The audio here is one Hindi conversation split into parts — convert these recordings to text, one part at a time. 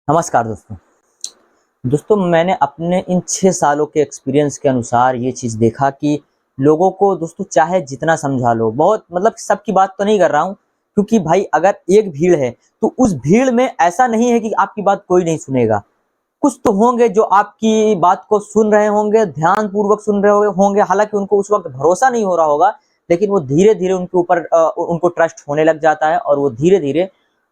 नमस्कार दोस्तों। मैंने अपने इन 6 सालों के एक्सपीरियंस के अनुसार ये चीज़ देखा कि लोगों को दोस्तों चाहे जितना समझा लो, बहुत मतलब सबकी बात तो नहीं कर रहा हूँ, क्योंकि भाई अगर एक भीड़ है, तो उस भीड़ में ऐसा नहीं है कि आपकी बात कोई नहीं सुनेगा। कुछ तो होंगे जो आपकी बात को सुन रहे होंगे, ध्यानपूर्वक सुन रहे होंगे, हालाँकि उनको उस वक़्त भरोसा नहीं हो रहा होगा, लेकिन वो धीरे-धीरे उनके ऊपर उनको ट्रस्ट होने लग जाता है और वो धीरे-धीरे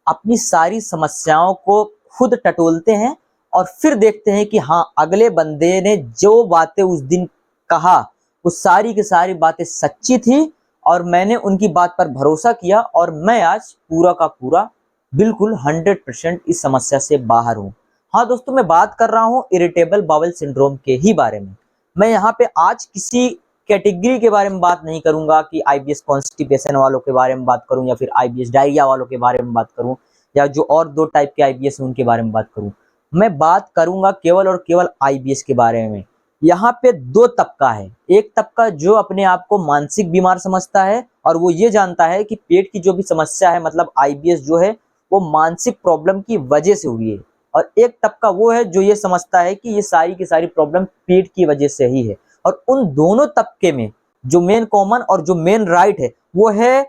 अपनी सारी समस्याओं को खुद टटोलते हैं और फिर देखते हैं कि हाँ, अगले बंदे ने जो बातें उस दिन कहा, वो सारी की सारी बातें सच्ची थी और मैंने उनकी बात पर भरोसा किया और मैं आज पूरा का पूरा बिल्कुल 100% इस समस्या से बाहर हूँ। हाँ दोस्तों, मैं बात कर रहा हूँ इरिटेबल बाउल सिंड्रोम के ही बारे में। मैं यहाँ पे आज किसी कैटेगरी के बारे में बात नहीं करूंगा कि आईबीएस कॉन्स्टिपेशन वालों के बारे में बात करूं या फिर आईबीएस डायरिया वालों के बारे में बात करूं या जो और 2 टाइप के आईबीएस हैं उनके बारे में बात करूं। मैं बात करूंगा केवल और केवल आईबीएस के बारे में। यहाँ पे 2 तबका है। एक तबका जो अपने आप को मानसिक बीमार समझता है और वो ये जानता है कि पेट की जो भी समस्या है, मतलब आईबीएस जो है, वो मानसिक प्रॉब्लम की वजह से हुई है। और एक तबका वो है जो ये समझता है कि ये सारी की सारी प्रॉब्लम पेट की वजह से ही है। और उन दोनों तबके में जो मेन कॉमन और जो मेन राइट है, वो है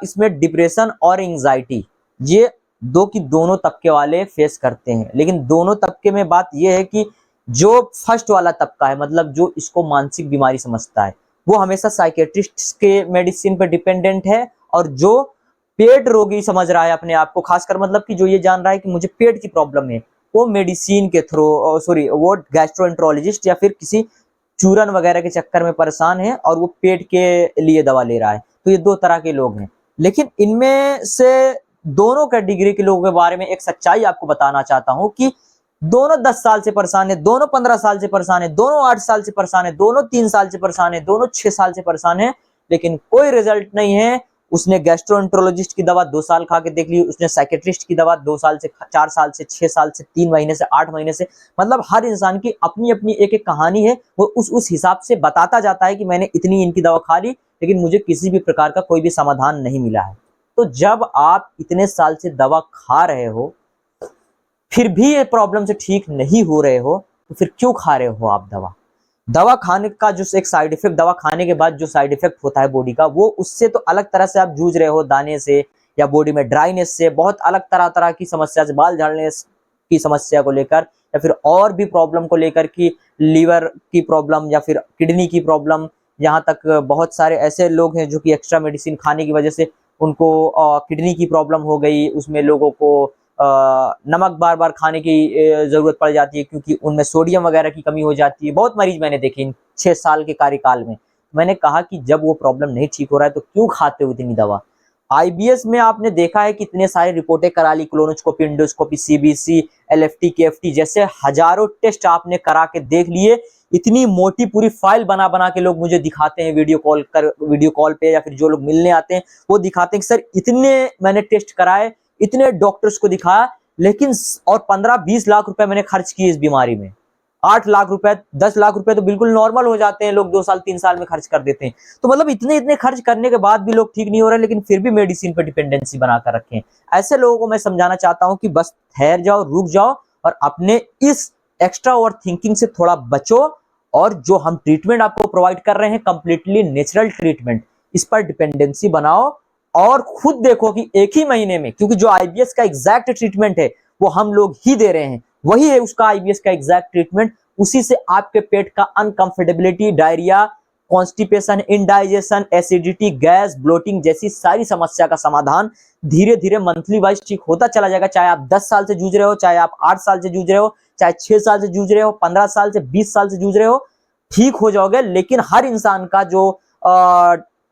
इसमें डिप्रेशन और एंजाइटी। ये दो की दोनों तबके वाले फेस करते हैं, लेकिन दोनों तबके में बात यह है कि जो फर्स्ट वाला तबका है, मतलब जो इसको मानसिक बीमारी समझता है, वो हमेशा साइकेट्रिस्ट के मेडिसिन पर डिपेंडेंट है। और जो पेट रोगी समझ रहा है अपने आप को, खासकर मतलब कि जो ये जान रहा है कि मुझे पेट की प्रॉब्लम है, वो मेडिसिन के थ्रू वो गैस्ट्रोएंट्रोलॉजिस्ट या फिर किसी चूरन वगैरह के चक्कर में परेशान है और वो पेट के लिए दवा ले रहा है। तो ये 2 तरह के लोग हैं। लेकिन इनमें से दोनों कैटेगरी के लोगों के बारे में एक सच्चाई आपको बताना चाहता हूं कि दोनों 10 साल से परेशान है, दोनों 15 साल से परेशान है, दोनों 8 साल से परेशान है, दोनों 3 साल से परेशान है, दोनों 6 साल से परेशान है, लेकिन कोई रिजल्ट नहीं है। उसने गैस्ट्रोएंट्रोलॉजिस्ट की दवा 2 साल खा के देख ली, उसने साइकेट्रिस्ट की दवा 2 साल से 4 साल से 6 साल से 3 महीने से 8 महीने से, मतलब हर इंसान की अपनी अपनी एक एक कहानी है। वो उस हिसाब से बताता जाता है कि मैंने इतनी इनकी दवा खा ली, लेकिन मुझे किसी भी प्रकार का कोई भी समाधान नहीं मिला है। तो जब आप इतने साल से दवा खा रहे हो, फिर भी ये प्रॉब्लम से ठीक नहीं हो रहे हो, तो फिर क्यों खा रहे हो आप दवा? दवा खाने का जो एक साइड इफेक्ट, दवा खाने के बाद जो साइड इफेक्ट होता है बॉडी का, वो उससे तो अलग तरह से आप जूझ रहे हो, दाने से या बॉडी में ड्राइनेस से, बहुत अलग तरह तरह की समस्या से, बाल झड़ने की समस्या को लेकर या फिर और भी प्रॉब्लम को लेकर, कि लीवर की प्रॉब्लम या फिर किडनी की प्रॉब्लम। यहाँ तक बहुत सारे ऐसे लोग हैं जो कि एक्स्ट्रा मेडिसिन खाने की वजह से उनको किडनी की प्रॉब्लम हो गई, उसमें लोगों को नमक बार बार खाने की जरूरत पड़ जाती है क्योंकि उनमें सोडियम वगैरह की कमी हो जाती है। बहुत मरीज मैंने देखे इन 6 साल के कार्यकाल में। मैंने कहा कि जब वो प्रॉब्लम नहीं ठीक हो रहा है तो क्यों खाते हो इतनी दवा? आईबीएस में आपने देखा है कि इतने सारे रिपोर्टें करा ली, colonoscopy, endoscopy, CBC, LFT, KFT जैसे हजारों टेस्ट आपने करा के देख लिए। इतनी मोटी पूरी फाइल बना बना के लोग मुझे दिखाते हैं वीडियो कॉल पे, या फिर जो लोग मिलने आते हैं वो दिखाते हैं कि सर इतने मैंने टेस्ट कराए, इतने डॉक्टर्स को दिखाया, लेकिन और 15-20 लाख रुपए मैंने खर्च किए इस बीमारी में। 8 लाख रुपए, 10 लाख रुपए तो बिल्कुल नॉर्मल हो जाते हैं, लोग 2 साल 3 साल में खर्च कर देते हैं। तो मतलब इतने इतने खर्च करने के बाद भी लोग ठीक नहीं हो रहे, लेकिन फिर भी मेडिसिन पर डिपेंडेंसी बनाकर रखे हैं। ऐसे लोगों को मैं समझाना चाहता हूं कि बस ठहर जाओ, रुक जाओ और अपने इस एक्स्ट्रा ओवर थिंकिंग से थोड़ा बचो। और जो हम ट्रीटमेंट आपको प्रोवाइड कर रहे हैं, कंप्लीटली नेचुरल ट्रीटमेंट, इस पर डिपेंडेंसी बनाओ और खुद देखो कि एक ही महीने में, क्योंकि जो आईबीएस का एग्जैक्ट ट्रीटमेंट है वो हम लोग ही दे रहे हैं, वही है उसका आईबीएस का एग्जैक्ट ट्रीटमेंट। उसी से आपके पेट का uncomfortability, diarrhoea, constipation, indigestion, acidity, gas, bloating जैसी सारी समस्या का समाधान धीरे धीरे मंथली वाइज ठीक होता चला जाएगा। चाहे आप 10 साल से जूझ रहे हो, चाहे आप 8 साल से जूझ रहे हो, चाहे 6 साल से जूझ रहे हो, 15 साल से, 20 साल से जूझ रहे हो, ठीक हो जाओगे। लेकिन हर इंसान का जो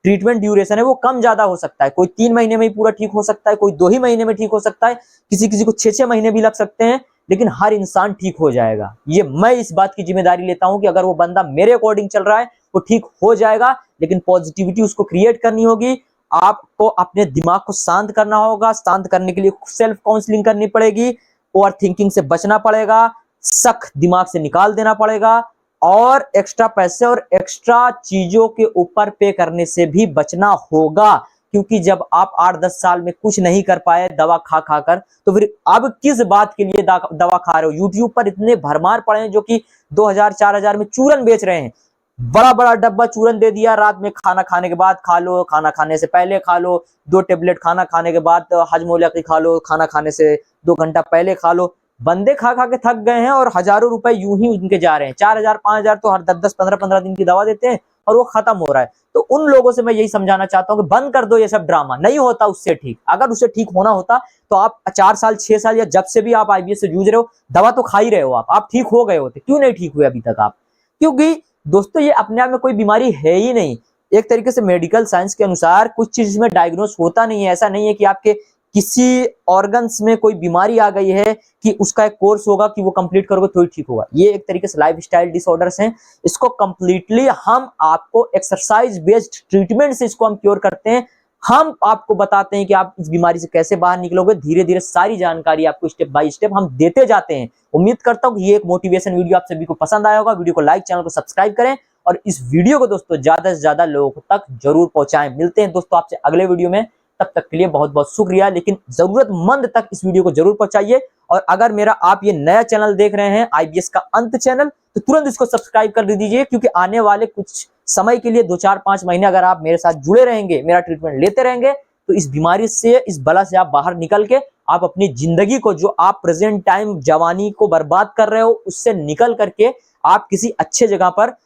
ट्रीटमेंट ड्यूरेशन है वो कम ज्यादा हो सकता है। कोई 3 महीने में ही पूरा ठीक हो सकता है, कोई 2 ही महीने में ठीक हो सकता है, किसी किसी को 6-6 महीने भी लग सकते हैं, लेकिन हर इंसान ठीक हो जाएगा। ये मैं इस बात की जिम्मेदारी लेता हूं कि अगर वो बंदा मेरे अकॉर्डिंग चल रहा है वो ठीक हो जाएगा, लेकिन पॉजिटिविटी उसको क्रिएट करनी होगी। आपको अपने दिमाग को शांत करना होगा। शांत करने के लिए सेल्फ काउंसलिंग करनी पड़ेगी, ओवर थिंकिंग से बचना पड़ेगा, शक दिमाग से निकाल देना पड़ेगा और एक्स्ट्रा पैसे और एक्स्ट्रा चीजों के ऊपर पे करने से भी बचना होगा। क्योंकि जब आप 8-10 साल में कुछ नहीं कर पाए दवा खा खा कर, तो फिर अब किस बात के लिए दवा खा रहे हो। यूट्यूब पर इतने भरमार पड़े हैं जो कि 2000-4000 में चूरन बेच रहे हैं। बड़ा बड़ा डब्बा चूरन दे दिया, रात में खाना खाने के बाद खा लो, खाना खाने से पहले खा लो, 2 टेबलेट खाना खाने के बाद हजमोला की खा लो, खाना खाने से 2 घंटा पहले खा लो। बंदे खा खा के थक गए हैं और हजारों रुपए यूं ही उनके जा रहे हैं। 4000-5000 तो हर 10-10 15-15 दिन की दवा देते हैं और वो खत्म हो रहा है। तो उन लोगों से मैं यही समझाना चाहता हूं कि बंद कर दो ये सब ड्रामा। नहीं होता उससे ठीक। अगर उससे ठीक होना होता तो आप 4 साल 6 साल या जब से भी आप आईबीएस से जूझ रहे हो, दवा तो खा ही रहे हो, आप ठीक हो गए होते। क्यों नहीं ठीक हुए अभी तक आप? क्योंकि दोस्तों ये अपने आप में कोई बीमारी है ही नहीं। एक तरीके से मेडिकल साइंस के अनुसार कुछ चीज में डायग्नोस होता नहीं है। ऐसा नहीं है कि आपके किसी ऑर्गन्स में कोई बीमारी आ गई है कि उसका एक कोर्स होगा कि वो कंप्लीट करोगे तो ही ठीक होगा। ये एक तरीके से लाइफस्टाइल डिसऑर्डर्स हैं। इसको कंप्लीटली हम आपको एक्सरसाइज बेस्ड ट्रीटमेंट से इसको हम क्योर करते हैं। हम आपको बताते हैं कि आप इस बीमारी से कैसे बाहर निकलोगे। धीरे धीरे सारी जानकारी आपको स्टेप बाय स्टेप हम देते जाते हैं। उम्मीद करता हूं कि ये एक मोटिवेशन वीडियो आप सभी को पसंद आया होगा। वीडियो को लाइक, चैनल को सब्सक्राइब करें और इस वीडियो को दोस्तों ज्यादा से ज्यादा लोगों तक जरूर पहुंचाएं। मिलते हैं दोस्तों आपसे अगले वीडियो में, तब तक के लिए बहुत बहुत शुक्रिया। लेकिन जरूरतमंद तक इस वीडियो को जरूर पहुंचाइए। और अगर मेरा आप ये नया चैनल देख रहे हैं आईबीएस का अंत चैनल, तो तुरंत इसको सब्सक्राइब कर दीजिए, क्योंकि आने वाले कुछ समय के लिए 2-4-5 महीने अगर आप मेरे साथ जुड़े रहेंगे, मेरा ट्रीटमेंट लेते रहेंगे, तो इस बीमारी से, इस बला से आप बाहर निकल के आप अपनी जिंदगी को, जो आप प्रेजेंट टाइम जवानी को बर्बाद कर रहे हो, उससे निकल करके आप किसी अच्छे जगह पर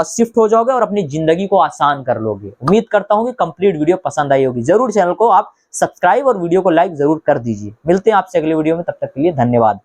शिफ्ट हो जाओगे और अपनी जिंदगी को आसान कर लोगे। उम्मीद करता हूं कि कंप्लीट वीडियो पसंद आई होगी। जरूर चैनल को आप सब्सक्राइब और वीडियो को लाइक जरूर कर दीजिए। मिलते हैं आपसे अगले वीडियो में, तब तक के लिए धन्यवाद।